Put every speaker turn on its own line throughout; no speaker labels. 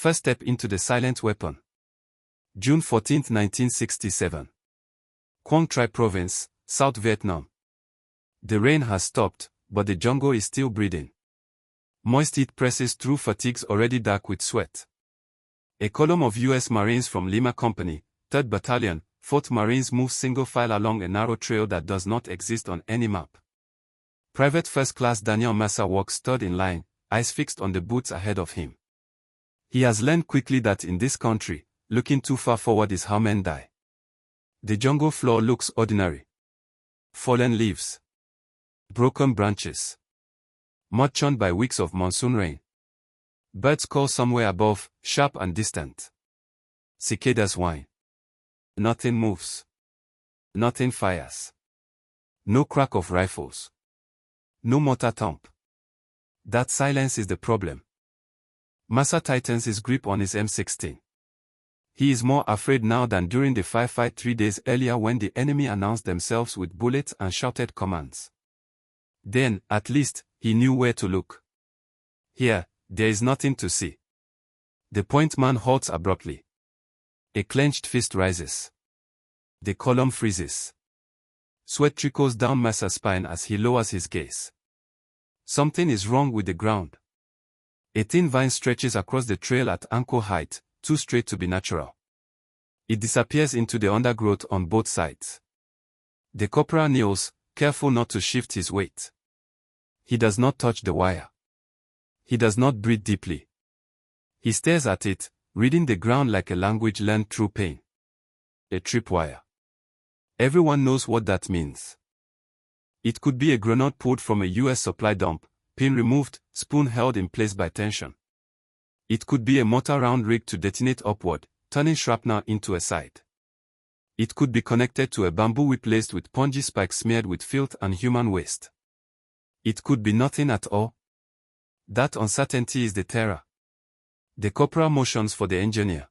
First step into the silent weapon. June 14, 1967. Quang Tri Province, South Vietnam. The rain has stopped, but the jungle is still breathing. Moist heat presses through fatigues already dark with sweat. A column of U.S. Marines from Lima Company, 3rd Battalion, 4th Marines move single file along a narrow trail that does not exist on any map. Private First Class Daniel Massa walks third in line, eyes fixed on the boots ahead of him. He has learned quickly that in this country, looking too far forward is how men die. The jungle floor looks ordinary. Fallen leaves. Broken branches. Mud churned by weeks of monsoon rain. Birds call somewhere above, sharp and distant. Cicadas whine. Nothing moves. Nothing fires. No crack of rifles. No mortar thump. That silence is the problem. Massa tightens his grip on his M16. He is more afraid now than during the firefight 3 days earlier when the enemy announced themselves with bullets and shouted commands. Then, at least, he knew where to look. Here, there is nothing to see. The point man halts abruptly. A clenched fist rises. The column freezes. Sweat trickles down Massa's spine as he lowers his gaze. Something is wrong with the ground. A thin vine stretches across the trail at ankle height, too straight to be natural. It disappears into the undergrowth on both sides. The corporal kneels, careful not to shift his weight. He does not touch the wire. He does not breathe deeply. He stares at it, reading the ground like a language learned through pain. A tripwire. Everyone knows what that means. It could be a grenade pulled from a U.S. supply dump, pin removed, spoon held in place by tension. It could be a mortar round rigged to detonate upward, turning shrapnel into a side. It could be connected to a bamboo whip laced with punji spikes smeared with filth and human waste. It could be nothing at all. That uncertainty is the terror. The corporal motions for the engineer.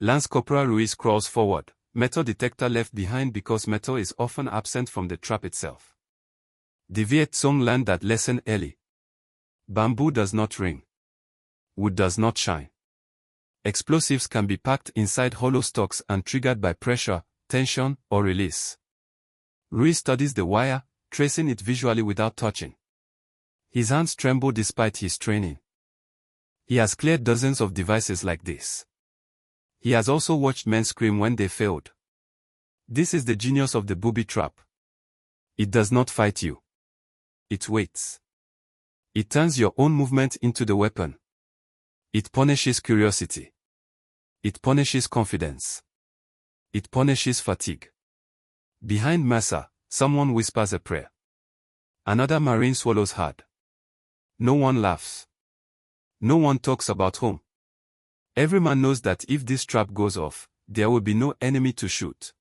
Lance Corporal Ruiz crawls forward, metal detector left behind because metal is often absent from the trap itself. The Viet Cong learned that lesson early. Bamboo does not ring. Wood does not shine. Explosives can be packed inside hollow stalks and triggered by pressure, tension, or release. Ruiz studies the wire, tracing it visually without touching. His hands tremble despite his training. He has cleared dozens of devices like this. He has also watched men scream when they failed. This is the genius of the booby trap. It does not fight you. It waits. It turns your own movement into the weapon. It punishes curiosity. It punishes confidence. It punishes fatigue. Behind Massa, someone whispers a prayer. Another Marine swallows hard. No one laughs. No one talks about home. Every man knows that if this trap goes off, there will be no enemy to shoot.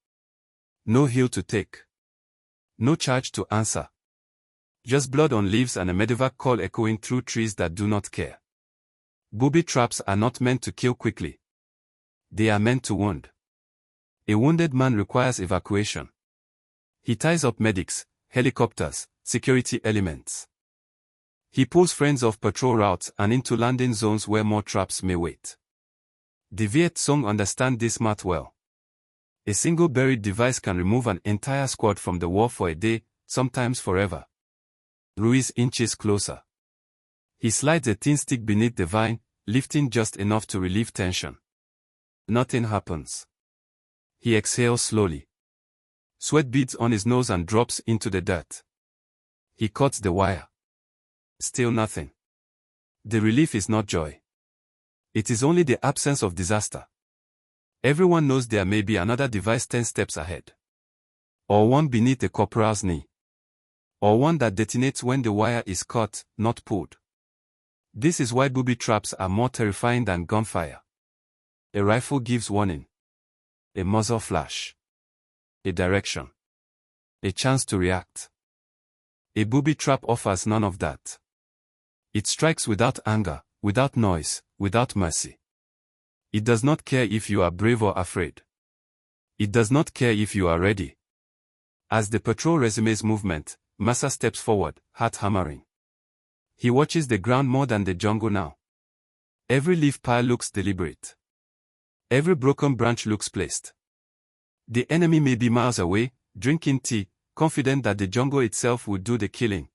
No hill to take. No charge to answer. Just blood on leaves and a medevac call echoing through trees that do not care. Booby traps are not meant to kill quickly. They are meant to wound. A wounded man requires evacuation. He ties up medics, helicopters, security elements. He pulls friends off patrol routes and into landing zones where more traps may wait. The Viet Cong understand this math well. A single buried device can remove an entire squad from the war for a day, sometimes forever. Ruiz inches closer. He slides a thin stick beneath the vine, lifting just enough to relieve tension. Nothing happens. He exhales slowly. Sweat beads on his nose and drops into the dirt. He cuts the wire. Still nothing. The relief is not joy. It is only the absence of disaster. Everyone knows there may be another device 10 steps ahead. Or one beneath the corporal's knee. Or one that detonates when the wire is cut, not pulled. This is why booby traps are more terrifying than gunfire. A rifle gives warning. A muzzle flash. A direction. A chance to react. A booby trap offers none of that. It strikes without anger, without noise, without mercy. It does not care if you are brave or afraid. It does not care if you are ready. As the patrol resumes movement, Massa steps forward, heart hammering. He watches the ground more than the jungle now. Every leaf pile looks deliberate. Every broken branch looks placed. The enemy may be miles away, drinking tea, confident that the jungle itself will do the killing.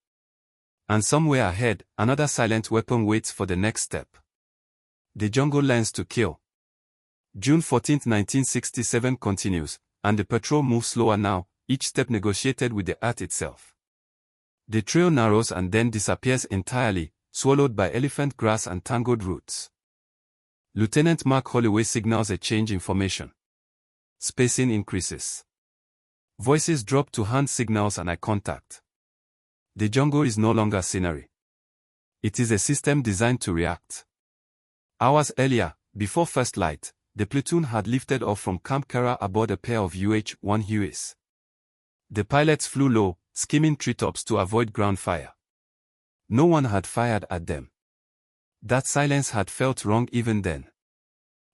And somewhere ahead, another silent weapon waits for the next step. The jungle learns to kill. June 14, 1967 continues, and the patrol moves slower now, each step negotiated with the earth itself. The trail narrows and then disappears entirely, swallowed by elephant grass and tangled roots. Lieutenant Mark Holloway signals a change in formation. Spacing increases. Voices drop to hand signals and eye contact. The jungle is no longer scenery. It is a system designed to react. Hours earlier, before first light, the platoon had lifted off from Camp Kara aboard a pair of UH-1 Hueys. The pilots flew low, skimming treetops to avoid ground fire. No one had fired at them. That silence had felt wrong even then.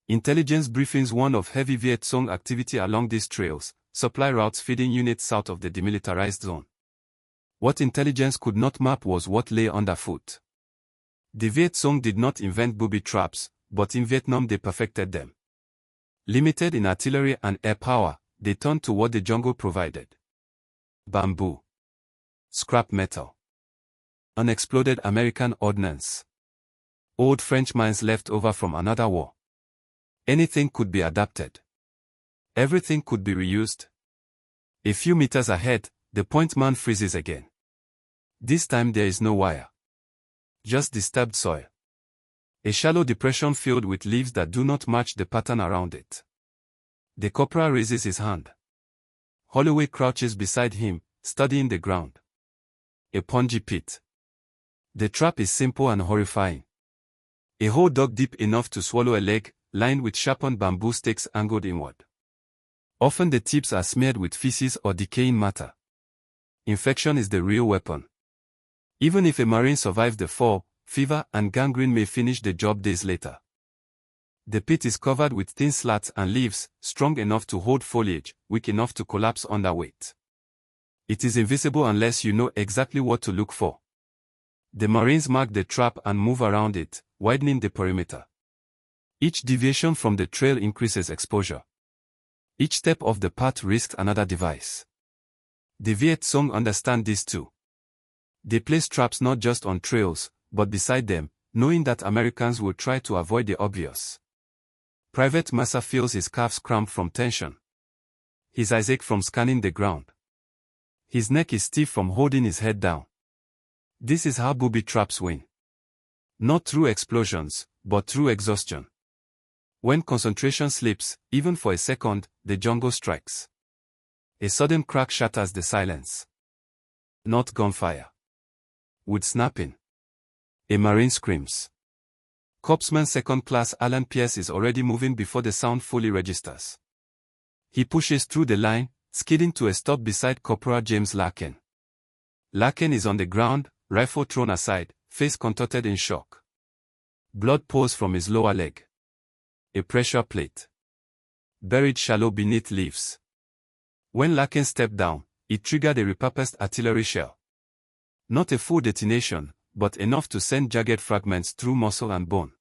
Intelligence briefings warned of heavy Viet Cong activity along these trails, supply routes feeding units south of the demilitarized zone. What intelligence could not map was what lay underfoot. The Viet Cong did not invent booby traps, but in Vietnam they perfected them. Limited in artillery and air power, they turned to what the jungle provided. Bamboo. Scrap metal. Unexploded American ordnance. Old French mines left over from another war. Anything could be adapted. Everything could be reused. A few meters ahead, the point man freezes again. This time there is no wire. Just disturbed soil. A shallow depression filled with leaves that do not match the pattern around it. The corporal raises his hand. Holloway crouches beside him, studying the ground. A punji pit. The trap is simple and horrifying. A hole dug deep enough to swallow a leg, lined with sharpened bamboo stakes angled inward. Often the tips are smeared with feces or decaying matter. Infection is the real weapon. Even if a Marine survives the fall, fever and gangrene may finish the job days later. The pit is covered with thin slats and leaves, strong enough to hold foliage, weak enough to collapse under weight. It is invisible unless you know exactly what to look for. The Marines mark the trap and move around it, widening the perimeter. Each deviation from the trail increases exposure. Each step of the path risks another device. The Viet Cong understand this too. They place traps not just on trails, but beside them, knowing that Americans will try to avoid the obvious. Private Massa feels his calves cramp from tension. His eyes ache from scanning the ground. His neck is stiff from holding his head down. This is how booby traps win. Not through explosions, but through exhaustion. When concentration slips, even for a second, the jungle strikes. A sudden crack shatters the silence. Not gunfire. With snapping. A Marine screams. Corpsman Second Class Alan Pierce is already moving before the sound fully registers. He pushes through the line, skidding to a stop beside Corporal James Larkin. Larkin is on the ground, rifle thrown aside, face contorted in shock. Blood pours from his lower leg. A pressure plate. Buried shallow beneath leaves. When Larkin stepped down, it triggered a repurposed artillery shell. Not a full detonation, but enough to send jagged fragments through muscle and bone.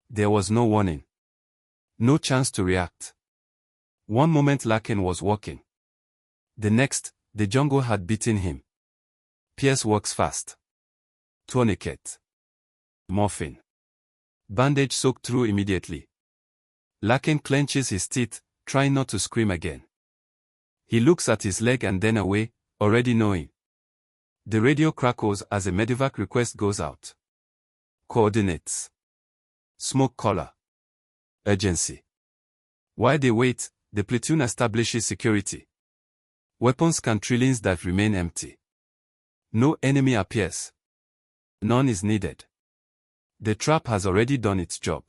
There was no warning. No chance to react. One moment Larkin was walking. The next, the jungle had beaten him. Pierce works fast. Tourniquet. Morphine. Bandage soaked through immediately. Larkin clenches his teeth, trying not to scream again. He looks at his leg and then away, already knowing. The radio crackles as a medevac request goes out. Coordinates. Smoke color. Urgency. While they wait, the platoon establishes security. Weapons scan trailings that remain empty. No enemy appears. None is needed. The trap has already done its job.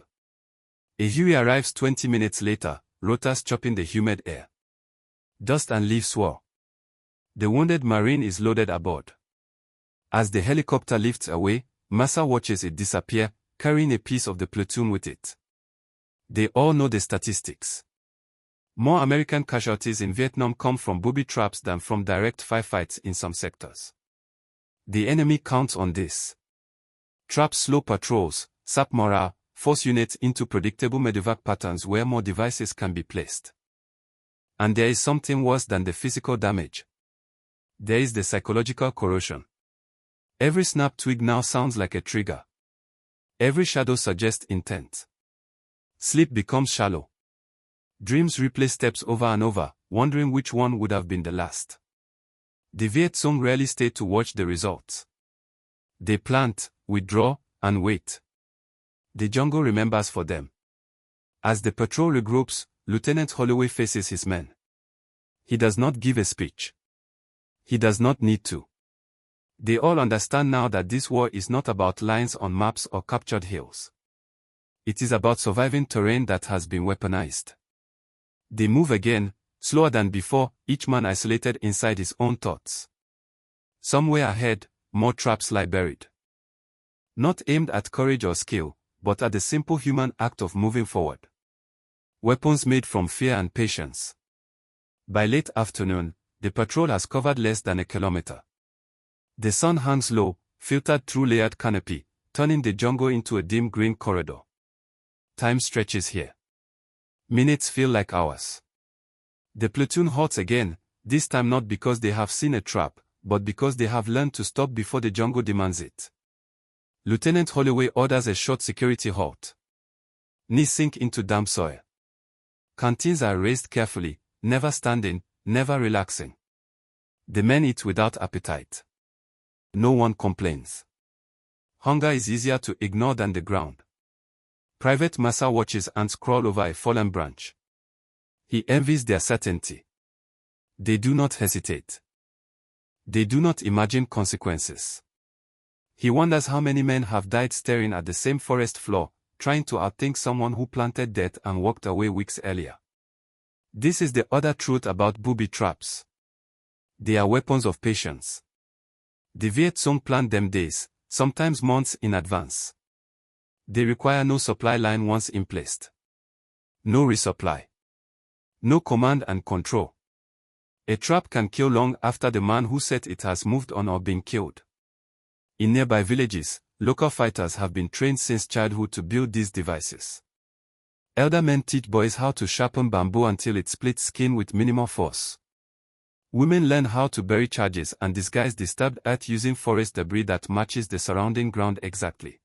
A Huey arrives 20 minutes later, rotors chopping the humid air. Dust and leaves swirl. The wounded Marine is loaded aboard. As the helicopter lifts away, Massa watches it disappear, carrying a piece of the platoon with it. They all know the statistics. More American casualties in Vietnam come from booby traps than from direct firefights in some sectors. The enemy counts on this. Traps slow patrols, sap morale, force units into predictable medevac patterns where more devices can be placed. And there is something worse than the physical damage. There is the psychological corrosion. Every snap twig now sounds like a trigger. Every shadow suggests intent. Sleep becomes shallow. Dreams replay steps over and over, wondering which one would have been the last. The Viet Cong rarely stay to watch the results. They plant, withdraw, and wait. The jungle remembers for them. As the patrol regroups, Lieutenant Holloway faces his men. He does not give a speech. He does not need to. They all understand now that this war is not about lines on maps or captured hills. It is about surviving terrain that has been weaponized. They move again, slower than before, each man isolated inside his own thoughts. Somewhere ahead, more traps lie buried. Not aimed at courage or skill, but at the simple human act of moving forward. Weapons made from fear and patience. By late afternoon, the patrol has covered less than a kilometer. The sun hangs low, filtered through layered canopy, turning the jungle into a dim green corridor. Time stretches here. Minutes feel like hours. The platoon halts again, this time not because they have seen a trap, but because they have learned to stop before the jungle demands it. Lieutenant Holloway orders a short security halt. Knees sink into damp soil. Canteens are raised carefully, never standing, never relaxing. The men eat without appetite. No one complains. Hunger is easier to ignore than the ground. Private Massa watches ants crawl over a fallen branch. He envies their certainty. They do not hesitate. They do not imagine consequences. He wonders how many men have died staring at the same forest floor, trying to outthink someone who planted death and walked away weeks earlier. This is the other truth about booby traps. They are weapons of patience. The Viet Cong planned them days, sometimes months in advance. They require no supply line once in place. No resupply. No command and control. A trap can kill long after the man who set it has moved on or been killed. In nearby villages, local fighters have been trained since childhood to build these devices. Elder men teach boys how to sharpen bamboo until it splits skin with minimal force. Women learn how to bury charges and disguise disturbed earth using forest debris that matches the surrounding ground exactly.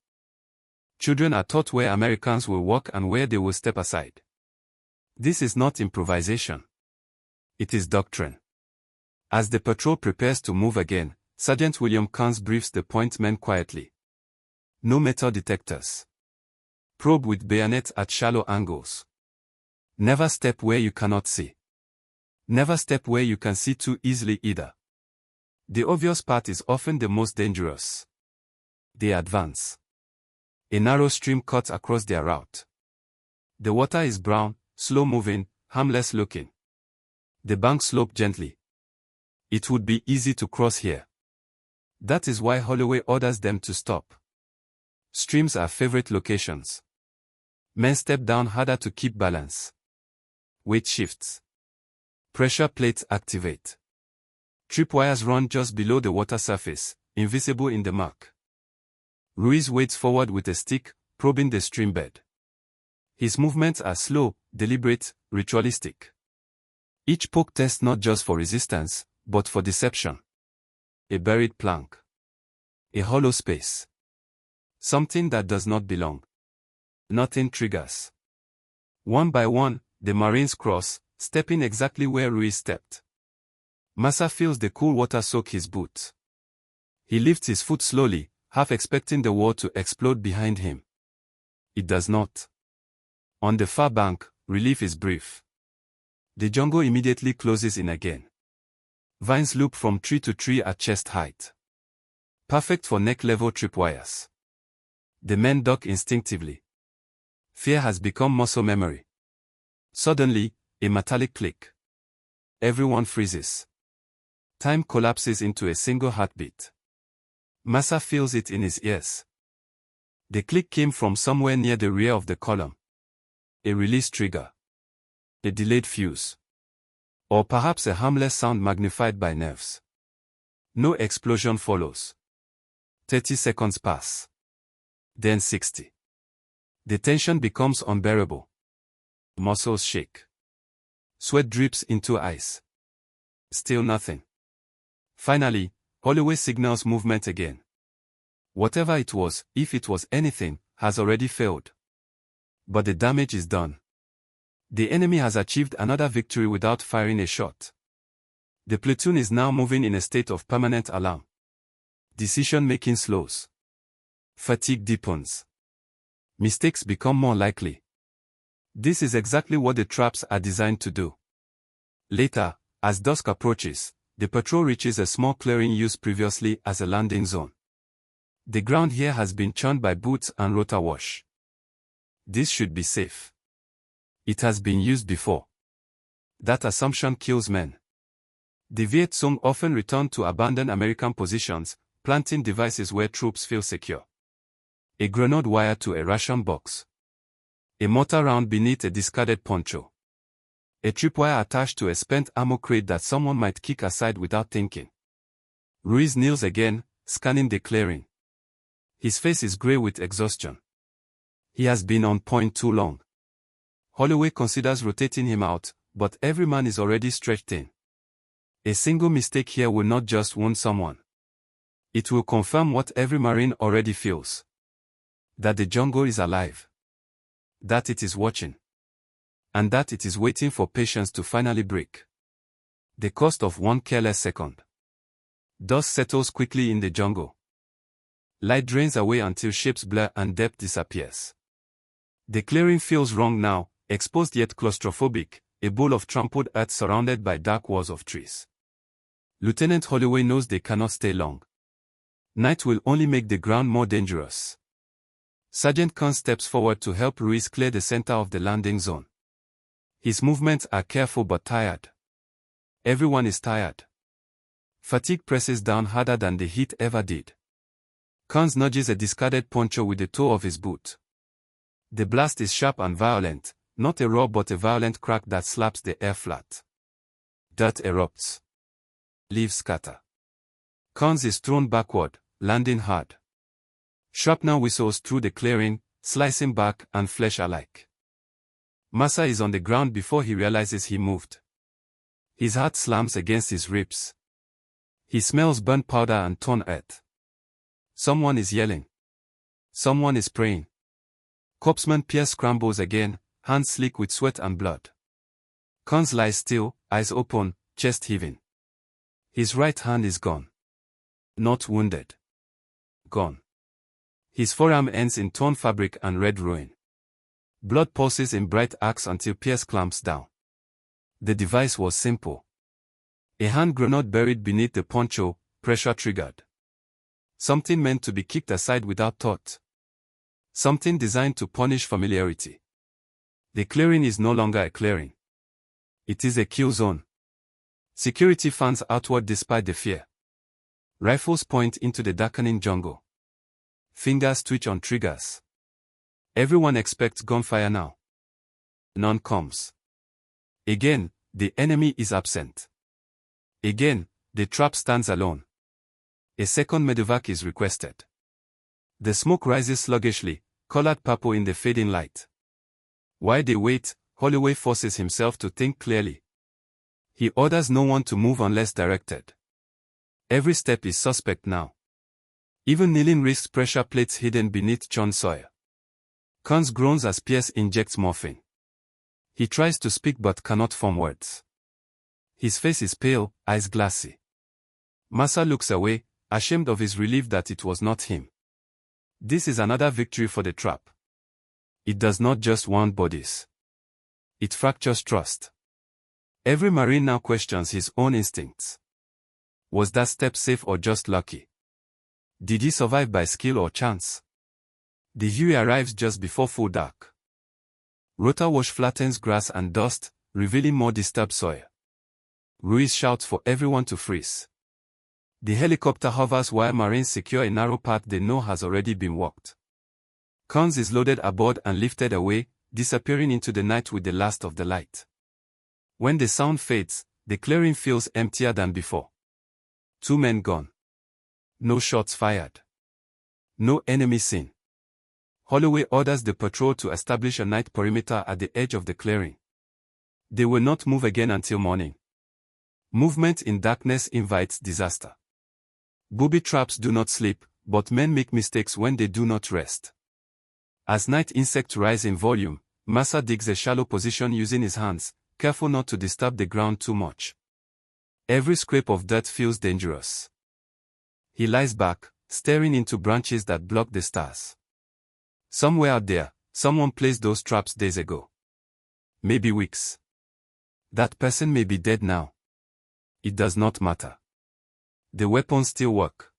Children are taught where Americans will walk and where they will step aside. This is not improvisation. It is doctrine. As the patrol prepares to move again, Sergeant William Carnes briefs the point men quietly. No metal detectors. Probe with bayonet at shallow angles. Never step where you cannot see. Never step where you can see too easily either. The obvious part is often the most dangerous. They advance. A narrow stream cuts across their route. The water is brown, slow-moving, harmless looking. The banks slope gently. It would be easy to cross here. That is why Holloway orders them to stop. Streams are favorite locations. Men step down harder to keep balance. Weight shifts. Pressure plates activate. Tripwires run just below the water surface, invisible in the muck. Ruiz waits forward with a stick, probing the stream bed. His movements are slow, deliberate, ritualistic. Each poke tests not just for resistance, but for deception. A buried plank. A hollow space. Something that does not belong. Nothing triggers. One by one, the Marines cross, stepping exactly where Ruiz stepped. Massa feels the cool water soak his boots. He lifts his foot slowly, half expecting the wall to explode behind him. It does not. On the far bank, relief is brief. The jungle immediately closes in again. Vines loop from tree to tree at chest height. Perfect for neck-level tripwires. The men duck instinctively. Fear has become muscle memory. Suddenly, a metallic click. Everyone freezes. Time collapses into a single heartbeat. Massa feels it in his ears. The click came from somewhere near the rear of the column. A release trigger. A delayed fuse. Or perhaps a harmless sound magnified by nerves. No explosion follows. 30 seconds pass. Then 60. The tension becomes unbearable. Muscles shake. Sweat drips into eyes. Still nothing. Finally, Holloway signals movement again. Whatever it was, if it was anything, has already failed. But the damage is done. The enemy has achieved another victory without firing a shot. The platoon is now moving in a state of permanent alarm. Decision-making slows. Fatigue deepens. Mistakes become more likely. This is exactly what the traps are designed to do. Later, as dusk approaches, the patrol reaches a small clearing used previously as a landing zone. The ground here has been churned by boots and rotor wash. This should be safe. It has been used before. That assumption kills men. The Viet Cong often return to abandoned American positions, planting devices where troops feel secure. A grenade wired to a ration box. A mortar round beneath a discarded poncho. A tripwire attached to a spent ammo crate that someone might kick aside without thinking. Ruiz kneels again, scanning the clearing. His face is gray with exhaustion. He has been on point too long. Holloway considers rotating him out, but every man is already stretched thin. A single mistake here will not just wound someone. It will confirm what every Marine already feels. That the jungle is alive. That it is watching. And that it is waiting for patience to finally break. The cost of one careless second. Dust settles quickly in the jungle. Light drains away until shapes blur and depth disappears. The clearing feels wrong now, exposed yet claustrophobic, a bowl of trampled earth surrounded by dark walls of trees. Lieutenant Holloway knows they cannot stay long. Night will only make the ground more dangerous. Sergeant Khan steps forward to help Ruiz clear the center of the landing zone. His movements are careful but tired. Everyone is tired. Fatigue presses down harder than the heat ever did. Khan nudges a discarded poncho with the toe of his boot. The blast is sharp and violent, not a roar but a violent crack that slaps the air flat. Dirt erupts. Leaves scatter. Khan is thrown backward, landing hard. Shrapnel whistles through the clearing, slicing bark and flesh alike. Massa is on the ground before he realizes he moved. His heart slams against his ribs. He smells burnt powder and torn earth. Someone is yelling. Someone is praying. Corpsman Pierce scrambles again, hands sleek with sweat and blood. Khan lies still, eyes open, chest heaving. His right hand is gone. Not wounded. Gone. His forearm ends in torn fabric and red ruin. Blood pulses in bright arcs until Pierce clamps down. The device was simple. A hand grenade buried beneath the poncho, pressure triggered. Something meant to be kicked aside without thought. Something designed to punish familiarity. The clearing is no longer a clearing. It is a kill zone. Security fans outward despite the fear. Rifles point into the darkening jungle. Fingers twitch on triggers. Everyone expects gunfire now. None comes. Again, the enemy is absent. Again, the trap stands alone. A second medevac is requested. The smoke rises sluggishly, colored purple in the fading light. While they wait, Holloway forces himself to think clearly. He orders no one to move unless directed. Every step is suspect now. Even kneeling risks pressure plates hidden beneath churned soil. Khan groans as Pierce injects morphine. He tries to speak but cannot form words. His face is pale, eyes glassy. Massa looks away, ashamed of his relief that it was not him. This is another victory for the trap. It does not just wound bodies. It fractures trust. Every Marine now questions his own instincts. Was that step safe or just lucky? Did he survive by skill or chance? The Huey arrives just before full dark. Rotor wash flattens grass and dust, revealing more disturbed soil. Ruiz shouts for everyone to freeze. The helicopter hovers while Marines secure a narrow path they know has already been walked. Khan is loaded aboard and lifted away, disappearing into the night with the last of the light. When the sound fades, the clearing feels emptier than before. 2 men gone. No shots fired. No enemy seen. Holloway orders the patrol to establish a night perimeter at the edge of the clearing. They will not move again until morning. Movement in darkness invites disaster. Booby traps do not sleep, but men make mistakes when they do not rest. As night insects rise in volume, Massa digs a shallow position using his hands, careful not to disturb the ground too much. Every scrape of dirt feels dangerous. He lies back, staring into branches that block the stars. Somewhere out there, someone placed those traps days ago. Maybe weeks. That person may be dead now. It does not matter. The weapons still work.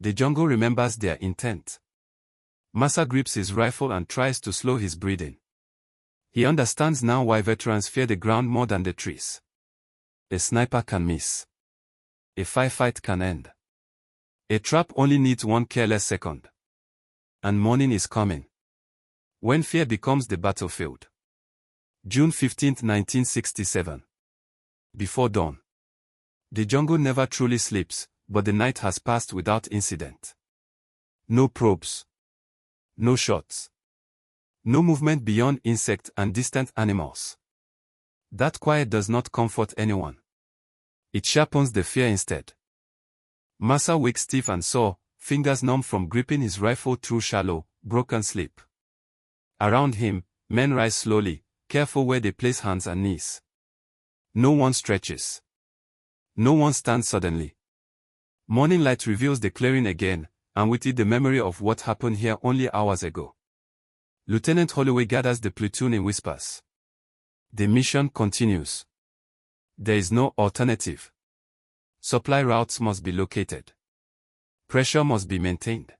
The jungle remembers their intent. Massa grips his rifle and tries to slow his breathing. He understands now why veterans fear the ground more than the trees. A sniper can miss. A firefight can end. A trap only needs one careless second. And morning is coming. When fear becomes the battlefield. June 15, 1967. Before dawn. The jungle never truly sleeps, but the night has passed without incident. No probes. No shots. No movement beyond insect and distant animals. That quiet does not comfort anyone. It sharpens the fear instead. Massa wakes stiff and sore, fingers numb from gripping his rifle through shallow, broken sleep. Around him, men rise slowly, careful where they place hands and knees. No one stretches. No one stands suddenly. Morning light reveals the clearing again, and with it the memory of what happened here only hours ago. Lieutenant Holloway gathers the platoon in whispers. The mission continues. There is no alternative. Supply routes must be located. Pressure must be maintained.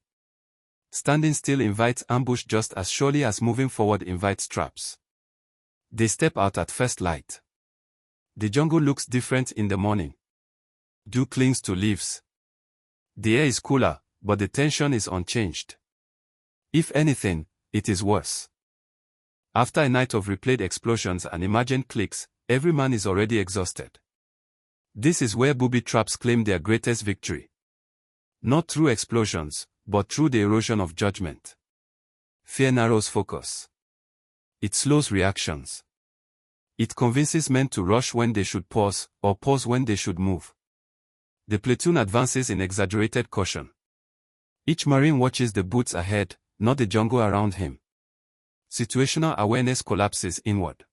Standing still invites ambush just as surely as moving forward invites traps. They step out at first light. The jungle looks different in the morning. Dew clings to leaves. The air is cooler, but the tension is unchanged. If anything, it is worse. After a night of replayed explosions and imagined clicks, every man is already exhausted. This is where booby traps claim their greatest victory. Not through explosions, but through the erosion of judgment. Fear narrows focus. It slows reactions. It convinces men to rush when they should pause, or pause when they should move. The platoon advances in exaggerated caution. Each Marine watches the boots ahead, not the jungle around him. Situational awareness collapses inward.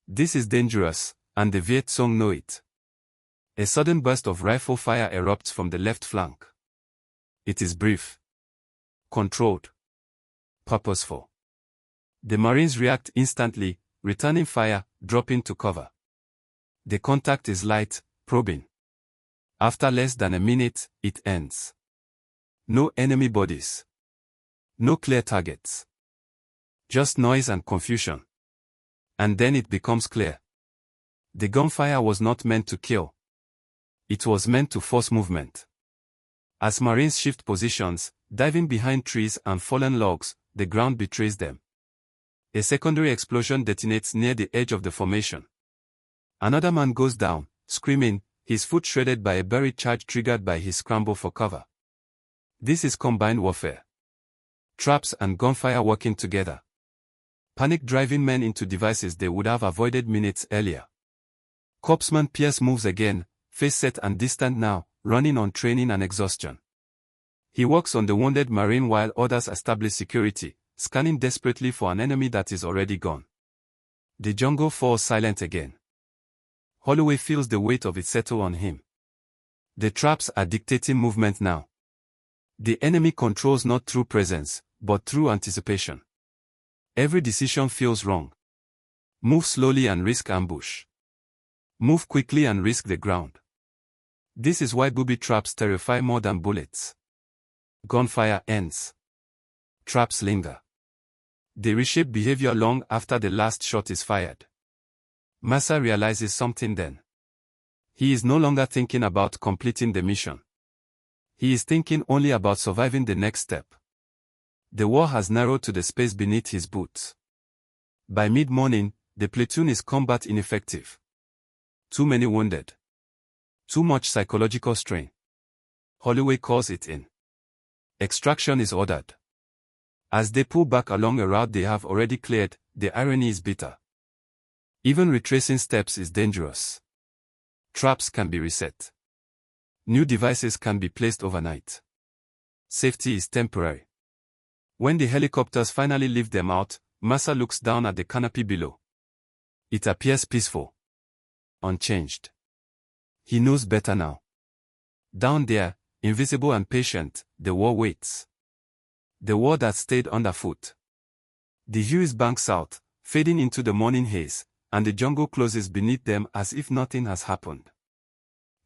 This is dangerous, and the Viet Cong know it. A sudden burst of rifle fire erupts from the left flank. It is brief. Controlled. Purposeful. The Marines react instantly, returning fire, dropping to cover. The contact is light, probing. After less than a minute, it ends. No enemy bodies. No clear targets. Just noise and confusion. And then it becomes clear. The gunfire was not meant to kill. It was meant to force movement. As Marines shift positions, diving behind trees and fallen logs, the ground betrays them. A secondary explosion detonates near the edge of the formation. Another man goes down, screaming, his foot shredded by a buried charge triggered by his scramble for cover. This is combined warfare. Traps and gunfire working together. Panic driving men into devices they would have avoided minutes earlier. Corpsman Pierce moves again, face set and distant now, running on training and exhaustion. He walks on the wounded Marine while others establish security, scanning desperately for an enemy that is already gone. The jungle falls silent again. Holloway feels the weight of it settle on him. The traps are dictating movement now. The enemy controls not through presence, but through anticipation. Every decision feels wrong. Move slowly and risk ambush. Move quickly and risk the ground. This is why booby traps terrify more than bullets. Gunfire ends. Traps linger. They reshape behavior long after the last shot is fired. Massa realizes something then. He is no longer thinking about completing the mission. He is thinking only about surviving the next step. The war has narrowed to the space beneath his boots. By mid-morning, the platoon is combat ineffective. Too many wounded. Too much psychological strain. Holloway calls it in. Extraction is ordered. As they pull back along a route they have already cleared, the irony is bitter. Even retracing steps is dangerous. Traps can be reset. New devices can be placed overnight. Safety is temporary. When the helicopters finally lift them out, Massa looks down at the canopy below. It appears peaceful. Unchanged. He knows better now. Down there, invisible and patient, the war waits. The war that stayed underfoot. The Hueys banks out, fading into the morning haze, and the jungle closes beneath them as if nothing has happened.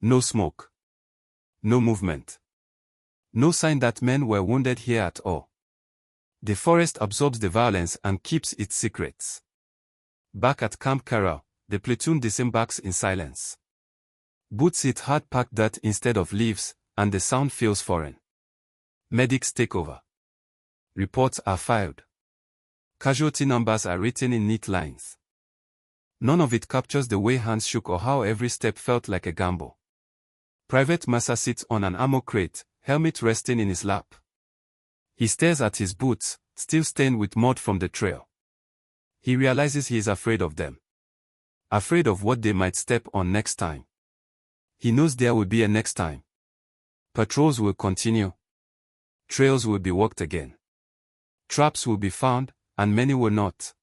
No smoke. No movement. No sign that men were wounded here at all. The forest absorbs the violence and keeps its secrets. Back at Camp Carroll, the platoon disembarks in silence. Boots hit hard-packed dirt instead of leaves, and the sound feels foreign. Medics take over. Reports are filed. Casualty numbers are written in neat lines. None of it captures the way hands shook or how every step felt like a gamble. Private Massa sits on an ammo crate, helmet resting in his lap. He stares at his boots, still stained with mud from the trail. He realizes he is afraid of them. Afraid of what they might step on next time. He knows there will be a next time. Patrols will continue. Trails will be walked again. Traps will be found, and many will not.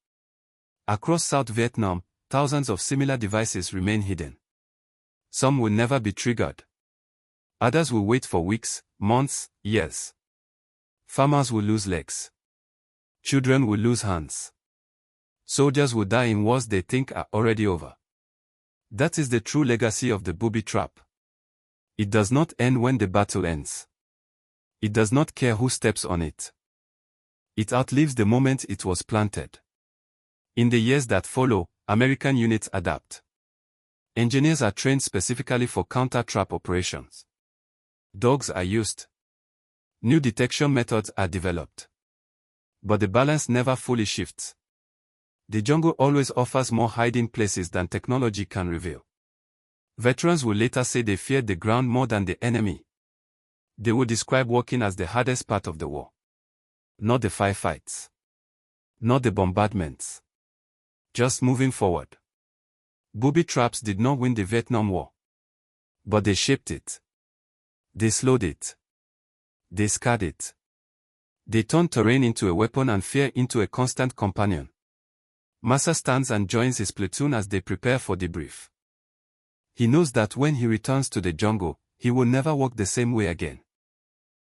Across South Vietnam, thousands of similar devices remain hidden. Some will never be triggered. Others will wait for weeks, months, years. Farmers will lose legs. Children will lose hands. Soldiers will die in wars they think are already over. That is the true legacy of the booby trap. It does not end when the battle ends. It does not care who steps on it. It outlives the moment it was planted. In the years that follow, American units adapt. Engineers are trained specifically for counter-trap operations. Dogs are used. New detection methods are developed. But the balance never fully shifts. The jungle always offers more hiding places than technology can reveal. Veterans will later say they feared the ground more than the enemy. They will describe walking as the hardest part of the war. Not the firefights. Not the bombardments. Just moving forward. Booby traps did not win the Vietnam War. But they shaped it. They slowed it. They scarred it. They turned terrain into a weapon and fear into a constant companion. Massa stands and joins his platoon as they prepare for debrief. He knows that when he returns to the jungle, he will never walk the same way again.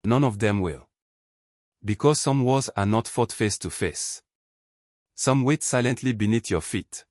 None of them will. Because some wars are not fought face to face. Some wait silently beneath your feet.